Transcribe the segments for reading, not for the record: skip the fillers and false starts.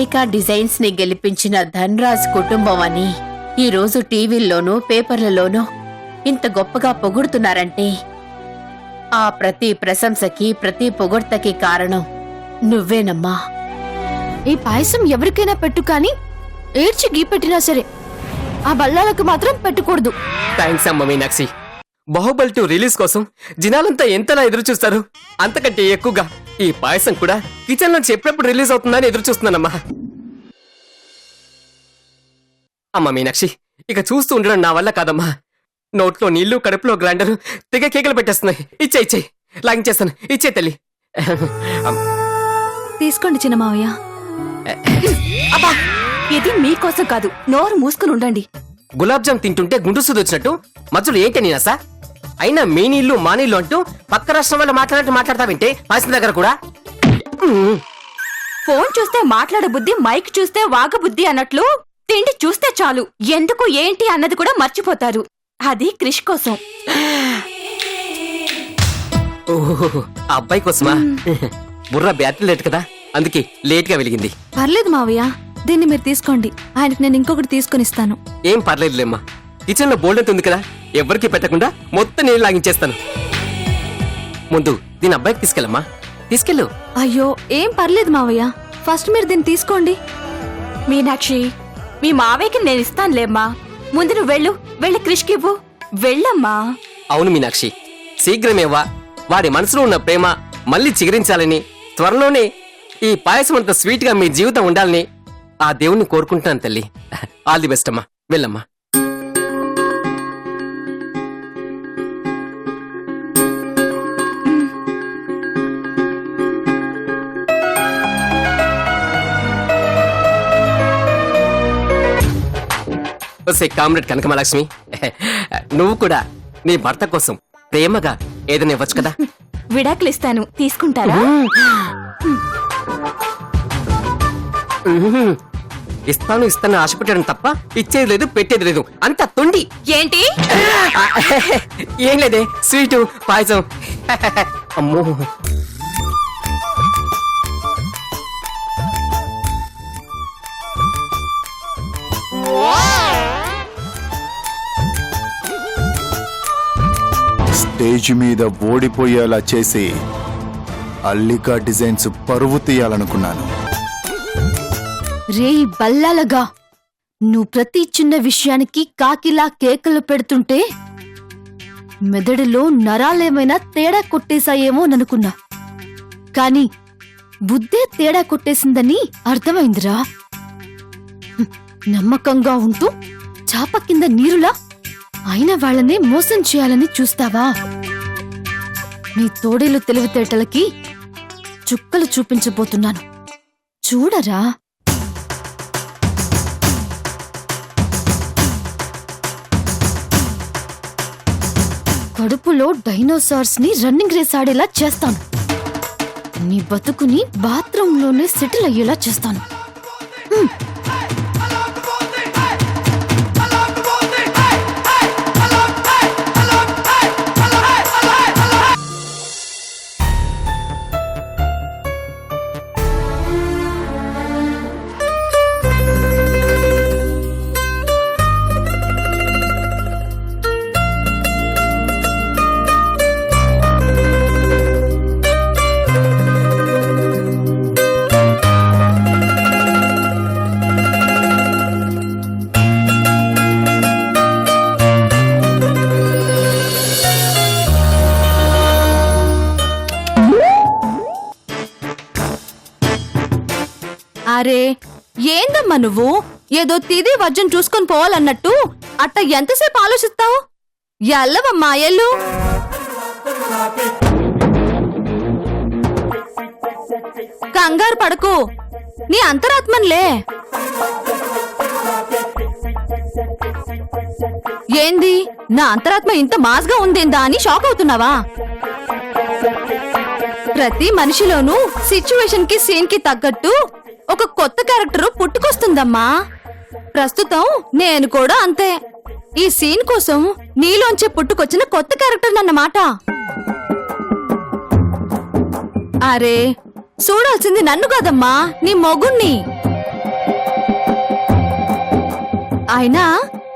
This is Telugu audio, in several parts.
అల్లికా డిజైన్స్ ని గెలిపించిన ధన్రాజ్ కుటుంబం అని ఈరోజు టీవీల్లోనూ పేపర్లలోనూ ఇంత గొప్పగా పొగుడుతున్నారంటే ఆ ప్రతి ప్రశంసకి ప్రతి పొగడ్తకి కారణం నువ్వేనమ్మా. ఈ పాయసం ఎవరికైనా పెట్టు కాని ఏడ్చి గీపెట్టినా సరే ఆ బల్లాలకు మాత్రం పెట్టకూడదు. థ్యాంక్స్ అమ్మ మీనాక్షి. బాహుబలి 2 రిలీజ్ కోసం జనాలంతా ఎంతలా ఎదురు చూస్తారు, అంతకంటే ఎక్కువగా ఈ పాయసం కూడా కిచెన్ నుంచి ఎప్పుడెప్పుడు రిలీజ్ అవుతుందని ఎదురు చూస్తున్నానమ్మా. అమ్మ మీనాక్షి, ఇక చూస్తూ ఉండడం నా వల్ల కాదమ్మా. నోట్లో నీళ్లు, కడుపులో గ్రైండర్ తెగ కేకలు పెట్టేస్తున్నాయి. ఇచ్చే లాగించేస్తాను. ఇచ్చే తల్లి. తీసుకోండి చిన్న మావయ్య. ఇది మీకోసం కాదు, నోరు మూసుకుని ఉండండి. గులాబ్ జామ్ తింటుంటే గుండు సూది వచ్చినట్టు మధ్యలో ఏంటని నాసా? అయినా మీ నీళ్లు మా నీళ్లు అంటూ పక్క రాష్ట్రం వల్ల మాట్లాడినట్టు మాట్లాడతావింటే పాయసం దగ్గర కూడా. ఫోన్ చూస్తే మాట్లాడ బుద్ధి, మైక్ చూస్తే వాగ బుద్ధి అన్నట్లు తిండి చూస్తే చాలు ఎందుకు ఏంటి అన్నది కూడా మర్చిపోతారు. అది క్రిష్ కోసం. ఓహో, ఆ అబ్బాయి కోసమా? బుర్ర బ్యాటరీ లేట్ కదా, అందుకే లేట్ గా వెలిగింది. పర్లేదు మావయ్య, దీన్ని మీరు తీసుకోండి. ఆయనకు నేను ఇంకొకటి తీసుకుని ఇస్తాను. ఏం పర్లేదులేమ్మా, కిచెన్ లో బోల్డెంట్ ఉంది కదా, ఎవరికి పెట్టకుండా మొత్తం నేను లాగించేస్తాను. ముందు దీని అబ్బాయికి తీసుకెళ్ళమ్మా, తీసుకెళ్ళు. అయ్యో ఏం పర్లేదు మావయ్య, ఫస్ట్ మీరు దీన్ని తీసుకోండి. మీనాక్షి, మీ మావయ్యకి నేను ఇస్తానులేమ్మా. ముందు నువ్వు వెళ్ళి క్రిష్కి ఇవ్వు. వెళ్ళమ్మా. అవును మీనాక్షి, శీఘ్రమేవా వాడి మనసులో ఉన్న ప్రేమ మళ్ళీ చిగురించాలని, త్వరలోనే ఈ పాయసం అంత స్వీట్ గా మీ జీవితం ఉండాలని ఆ దేవుణ్ణి కోరుకుంటున్నాను తల్లి. ఆల్ ది బెస్ట్ అమ్మా, వెళ్ళమ్మా. కామ్రేడ్ కనకమహాలక్ష్మి, నువ్వు కూడా నీ భర్త కోసం ప్రేమగా ఏదైనా ఇవ్వచ్చు కదా. విడాకులు ఇస్తాను, తీసుకుంటారా? ఇస్తాను ఆశపెట్టడం తప్ప ఇచ్చేది లేదు, పెట్టేది లేదు, అంత తొండి. ఏంటి? ఏం లేదే, స్వీటు పాయసం. అమ్మో, స్టేజ్ మీద ఓడిపోయేలా చేసి అల్లికా డిజైన్స్ పరువు తీయాలనుకున్నాను. రేయ్ బల్లాలగా, నువ్వు ప్రతి చిన్న విషయానికి కాకిలా కేకలు పెడుతుంటే మెదడులో నరాలేమైనా తేడా కొట్టేశాయేమోననుకున్నా. కాని బుద్ధే తేడా కొట్టేసిందని అర్థమైందిరా. నమ్మకంగా ఉంటూ చాప కింద నీరులా అయిన వాళ్ళనే మోసం చేయాలని చూస్తావా? నీ తోడేలు తెలివితేటలకి చుక్కలు చూపించబోతున్నాను, చూడరా. కడుపులో డైనోసార్స్ ని రన్నింగ్ రేస్ ఆడేలా చేస్తాను. నీ బతుకుని బాత్రూంలోనే సెటిల్ అయ్యేలా చేస్తాను. అరే ఏందమ్మా నువ్వు, ఏదో తిది వజ్జం చూసుకొని పోవాలన్నట్టు అట్ట ఎంతసేపు ఆలోచిస్తావు? ఎల్లవమ్మా ఎల్లు. కంగారు పడకు, నీ అంతరాత్మన్లే. ఏంది నా అంతరాత్మ ఇంత మాస్గా ఉందేందా అని షాక్ అవుతున్నావా? ప్రతి మనిషిలోనూ సిచ్యువేషన్ కి సీన్ కి తగ్గట్టు ఒక కొత్త క్యారెక్టర్ పుట్టుకొస్తుందమ్మా. ప్రస్తుతం నేను కూడా అంతే. ఈ సీన్ కోసం నీలోంచే పుట్టుకొచ్చిన కొత్త క్యారెక్టర్ అన్నమాట. అరే చూడాల్సింది నన్ను కాదమ్మా, నీ మొగుణ్ణి. అయినా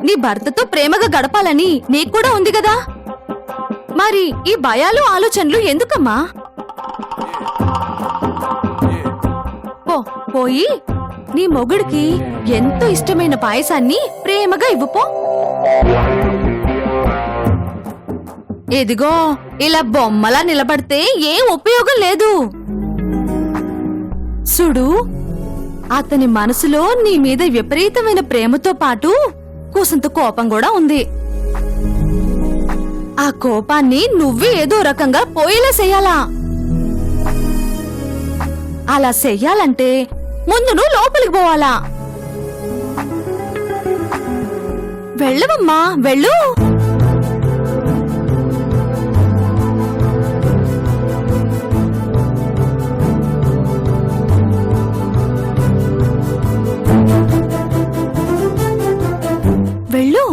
నీ భర్తతో ప్రేమగా గడపాలని నీకు కూడా ఉంది కదా, మరి ఈ భయాలు ఆలోచనలు ఎందుకమ్మా? పోయి నీ మొగుడికి ఎంతో ఇష్టమైన పాయసాన్ని ప్రేమగా ఇవ్వుపో. ఇదిగో ఇలా బొమ్మలా నిలబడితే ఏం ఉపయోగం లేదు. చూడు, అతని మనసులో నీ మీద విపరీతమైన ప్రేమతో పాటు కూసంత కోపం కూడా ఉంది. ఆ కోపాన్ని నువ్వే ఏదో రకంగా పోయేలా చెయ్యాలా. అలా చెయ్యాలంటే ముందు నువ్వు లోపలికి పోవాలా. వెళ్ళవమ్మా, వెళ్ళు. వెళ్ళు,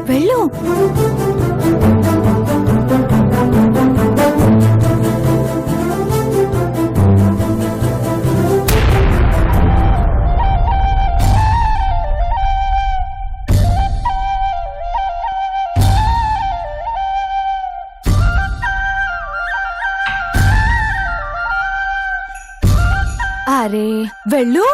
వెళ్ళు. అరే వెళ్ళు.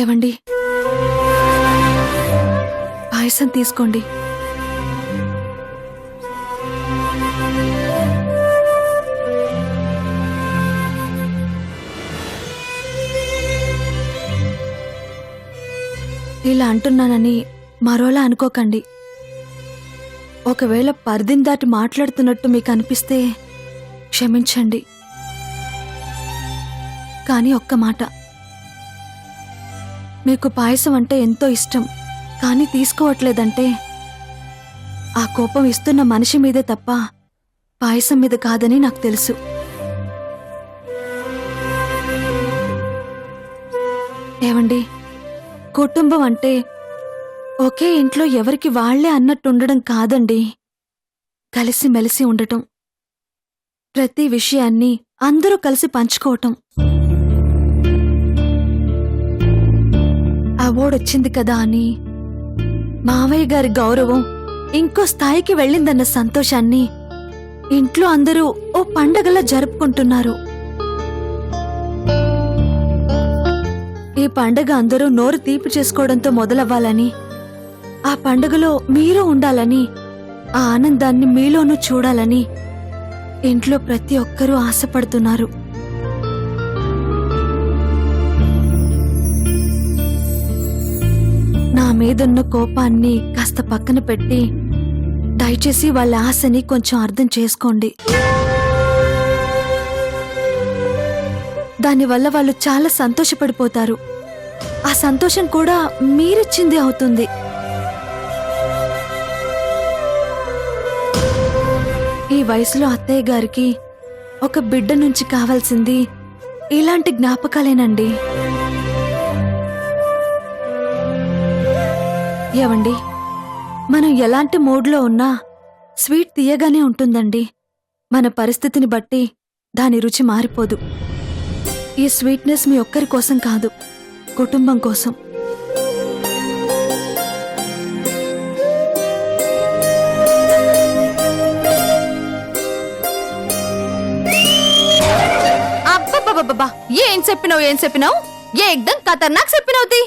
ఏవండి, పాయసం తీసుకోండి. ఇలా అంటున్నానని మరోలా అనుకోకండి. ఒకవేళ పరిధిని దాటి మాట్లాడుతున్నట్టు మీకు అనిపిస్తే క్షమించండి. కానీ ఒక్క మాట, మీకు పాయసం అంటే ఎంతో ఇష్టం కానీ తీసుకోవట్లేదంటే ఆ కోపం ఇస్తున్న మనిషి మీదే తప్ప పాయసం మీద కాదని నాకు తెలుసు. ఏవండి, కుటుంబం అంటే ఒకే ఇంట్లో ఎవరికి వాళ్లే అన్నట్టుండడం కాదండి. కలిసిమెలిసి ఉండటం, ప్రతి విషయాన్ని అందరూ కలిసి పంచుకోవటం. అవార్డు వచ్చింది కదా అని మావయ్య గారి గౌరవం ఇంకో స్థాయికి వెళ్ళిందన్న సంతోషాన్ని ఇంట్లో అందరూ ఓ పండగలా జరుపుకుంటున్నారు. ఈ పండగ అందరూ నోరు తీపి చేసుకోవడంతో మొదలవ్వాలని, ఆ పండుగలో మీరు ఉండాలని, ఆ ఆనందాన్ని మీలోనూ చూడాలని ఇంట్లో ప్రతి ఒక్కరూ ఆశపడుతున్నారు. నా మీదున్న కోపాన్ని కాస్త పక్కన పెట్టి దయచేసి వాళ్ళ ఆశని కొంచెం అర్థం చేసుకోండి. దానివల్ల వాళ్ళు చాలా సంతోషపడిపోతారు. ఆ సంతోషం కూడా మీరిచ్చింది అవుతుంది. ఈ వయసులో అత్తయ్య గారికి ఒక బిడ్డ నుంచి కావాల్సింది ఇలాంటి జ్ఞాపకాలేనండి. ఏవండి, మనం ఎలాంటి మూడ్లో ఉన్నా స్వీట్ తీయగానే ఉంటుందండి. మన పరిస్థితిని బట్టి దాని రుచి మారిపోదు. ఈ స్వీట్నెస్ మీ ఒక్కరి కోసం కాదు, కుటుంబం కోసం. అబ్బబ్బబ్బబ్బా, ఏం చెప్పినావు ఏకదం ఖతర్నాక్ చెప్పినవుతి.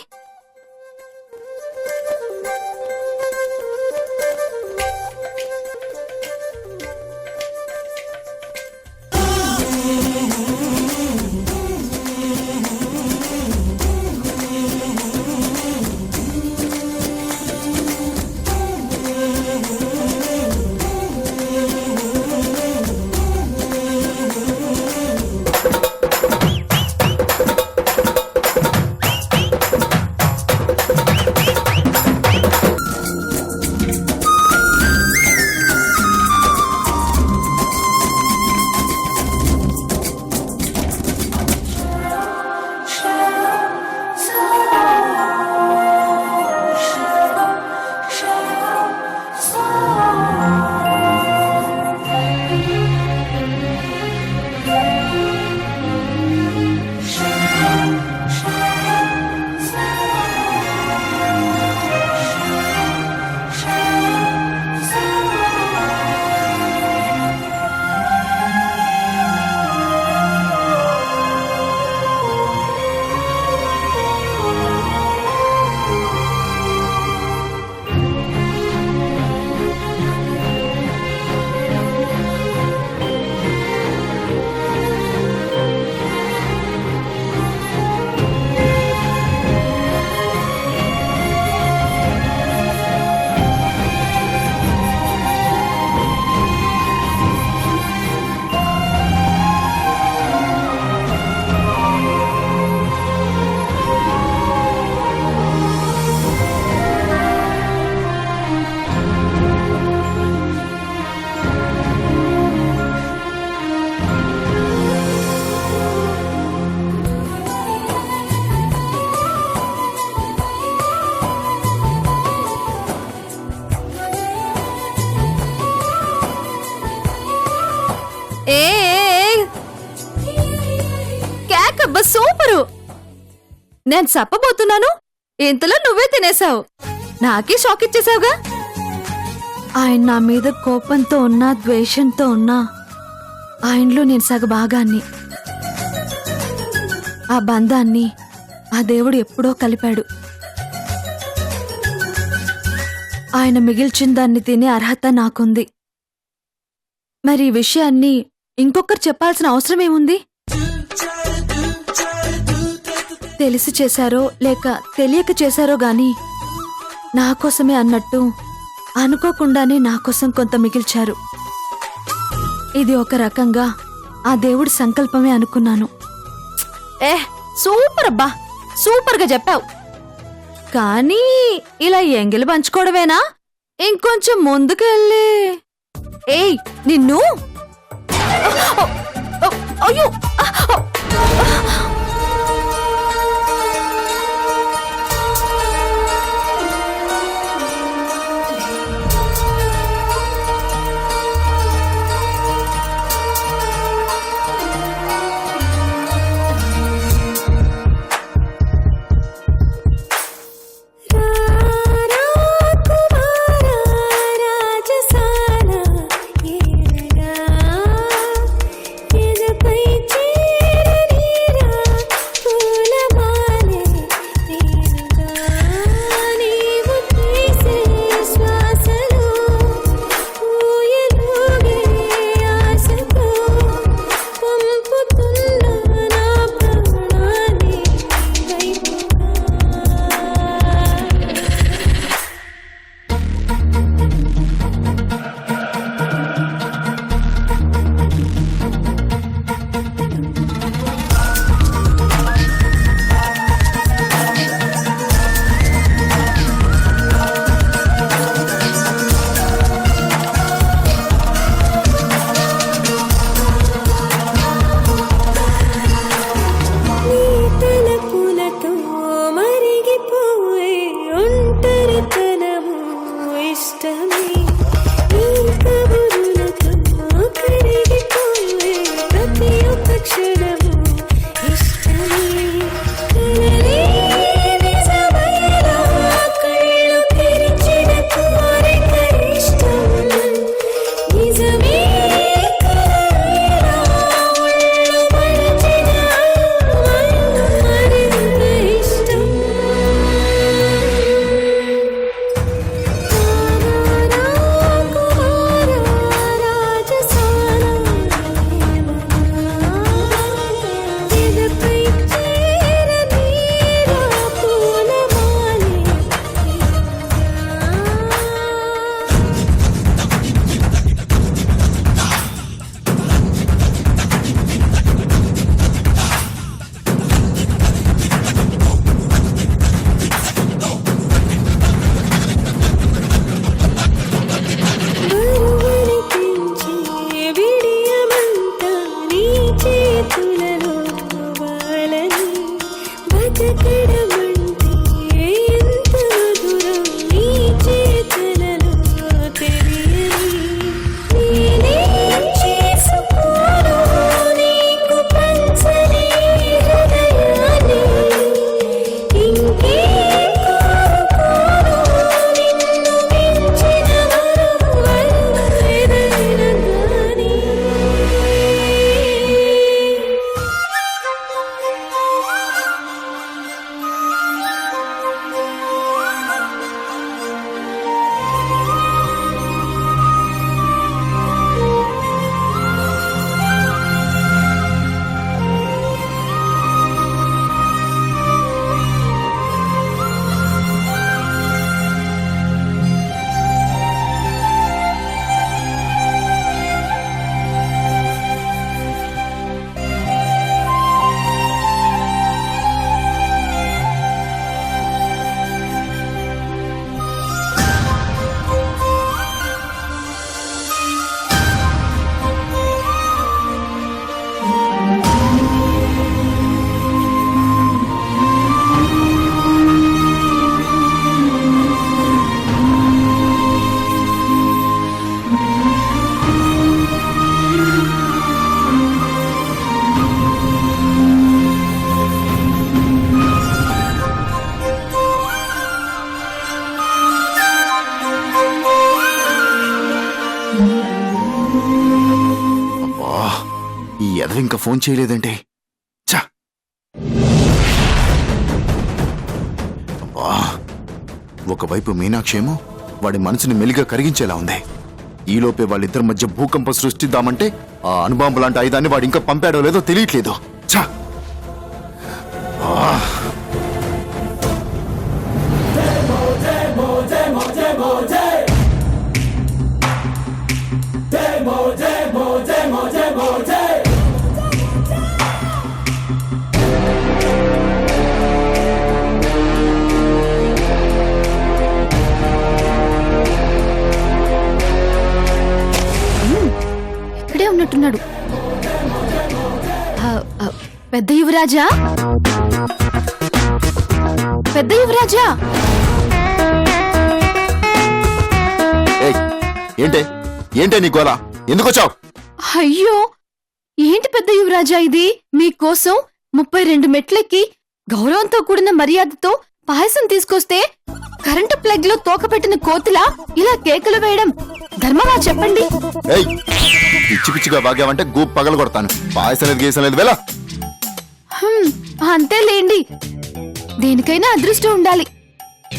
ఏ కేకబ్బా సూపరు. నేను చెప్పబోతున్నాను, ఇంతలో నువ్వే తినేసావు. నాకే షాక్ ఇచ్చేసావుగా. ఆయన నా మీద కోపంతో ఉన్నా, ద్వేషంతో ఉన్నా, ఆయనలో నేను సగభాగాన్ని. ఆ బంధాన్ని ఆ దేవుడు ఎప్పుడో కలిపాడు. ఆయన మిగిల్చిన దాన్ని తినే అర్హత నాకుంది. మరి ఈ విషయాన్ని ఇంకొకరు చెప్పాల్సిన అవసరమేముంది? తెలిసి చేశారో లేక తెలియక చేశారో గాని నా కోసమే అన్నట్టు అనుకోకుండానే నా కోసం కొంత మిగిల్చారు. ఇది ఒక రకంగా ఆ దేవుడి సంకల్పమే అనుకున్నాను. సూపర్ అబ్బా, సూపర్గా చెప్పావు. కానీ ఇలా ఎంగిలి పంచుకోవడమేనా? ఇంకొంచెం ముందుకెళ్ళి ఏయ్ నిన్ను అయ్యో ఈ ఎదవ ఇంకా ఫోన్ చేయలేదంటే ఛా! అబ్బా! ఒకవైపు మీనాక్షి ఏమో వాడి మనసుని మెలిగా కరిగించేలా ఉంది. ఈలోపే వాళ్ళిద్దరి మధ్య భూకంపం సృష్టిద్దామంటే ఆ అణుబాంబు లాంటి ఆయుధాన్ని వాడు ఇంకా పంపాడో లేదో తెలియట్లేదు. ఛా! ఆ! ఇక్కడే ఉన్నట్టున్నాడు. పెద్ద యువరాజా, పెద్ద యువరాజా. ఏయ్, ఏంటే నీ గోల? ఎందుకొచ్చావు? అయ్యో, ఏంటి పెద్ద యువరాజా ఇది? మీకోసం 32 మెట్లెక్కి గౌరవంతో కూడిన మర్యాదతో పాయసం తీసుకొస్తే కరెంటు ప్లగ్ లో తోకపెట్టిన కోతిలా ఇలా కేకలు వేయడం ధర్మమా చెప్పండి? ఏయ్, పిచ్చి పిచ్చిగా వాగావంటే గూప్ పగలు కొడతాను. పాయసం లేదు గీసం లేదు, వెళ్ళా. అంతేలేండి, దేనికైనా అదృష్టం ఉండాలి.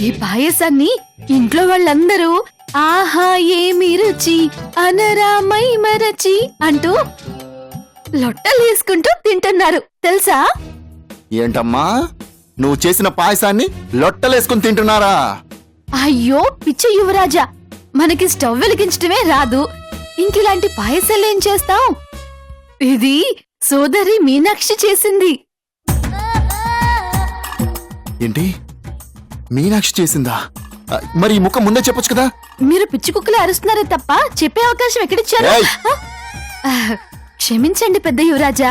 ఈ పాయసాన్ని ఇంట్లో వాళ్ళందరూ ఆహా ఏమి రుచి అనరామై మరచి అంటూ లొట్టలు వేసుకుంటూ తింటున్నారు తెలుసా? ఏంటమ్మా, నువ్వు చేసిన పాయసాన్ని లొట్టలేసుకుని తింటున్నారా? అయ్యో పిచ్చి యువరాజా, మనకి స్టవ్ వెలిగించడమే రాదు, ఇంకిలాంటి పాయసాలేం చేస్తాం? ఇది సోదరి మీనాక్షి చేసింది. ఏంటి, మీనాక్షి చేసిందా? మరి ఈ ముఖం ముందే చెప్పొచ్చు కదా. మీరు పిచ్చి కుక్కలే అరుస్తున్నారే తప్ప చెప్పే అవకాశం ఎక్కడిచ్చారు? ఏయ్! క్షమించండి పెద్ద యువరాజా,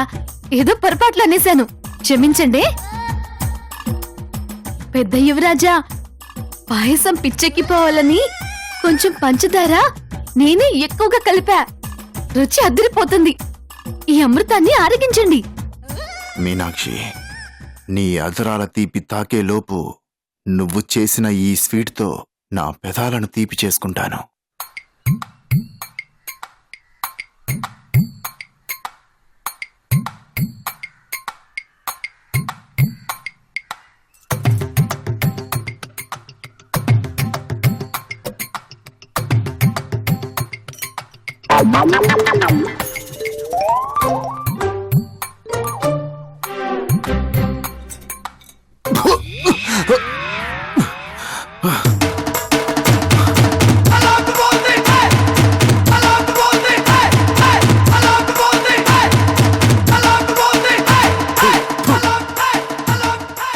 ఏదో పొరపాట్లు అనేశాను, క్షమించండి. పెద్ద యువరాజా, పాయసం పిచ్చెక్కిపోవాలని కొంచెం పంచదార నేనే ఎక్కువగా కలిపా, రుచి అదిరిపోతుంది. ఈ అమృతాన్ని ఆరగించండి. మీనాక్షి, నీ అదరాల తీపి తాకే లోపు నువ్వు చేసిన ఈ స్వీట్తో నా పెదాలను తీపి చేసుకుంటాను.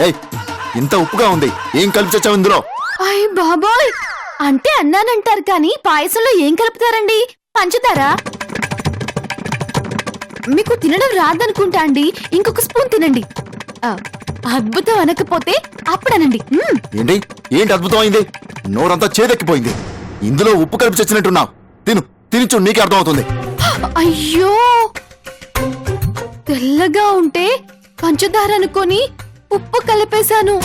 ఏయ్, ఇంత ఉప్పుగా ఉంది, ఏం కలిపి చచ్చావు ఇందులో? అయ్ బాబోయ్, అంటే అన్నానంటారు కానీ పాయసంలో ఏం కలుపుతారండి? పంచుతారా? మీకు తినడం రాదనుకుంటా అండి, ఇంకొక స్పూన్ తినండి. అద్భుతం అనకపోతే అప్పుడనండి. ఏంటి అద్భుతం అయింది? నోరంతా చేదెక్కిపోయింది. ఇందులో ఉప్పు కలిపి చచ్చినట్టున్నావు. తినిచు, నీకే అర్థమవుతుంది. అయ్యో, తెల్లగా ఉంటే పంచదార అనుకొని ఉప్పు కలిపేశాను.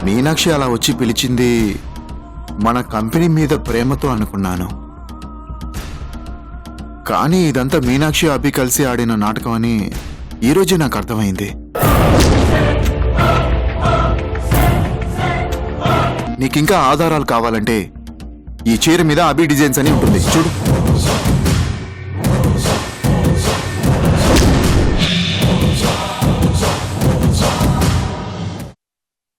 మీనాక్షి అలా వచ్చి పిలిచింది మన కంపెనీ మీద ప్రేమతో అనుకున్నాను. కానీ ఇదంతా మీనాక్షి అభి కలిసి ఆడిన నాటకం అని ఈరోజే నాకు అర్థమైంది. నీకింకా ఆధారాలు కావాలంటే ఈ చీర మీద అభి డిజైన్స్ అని ఉంటుంది, చూడు.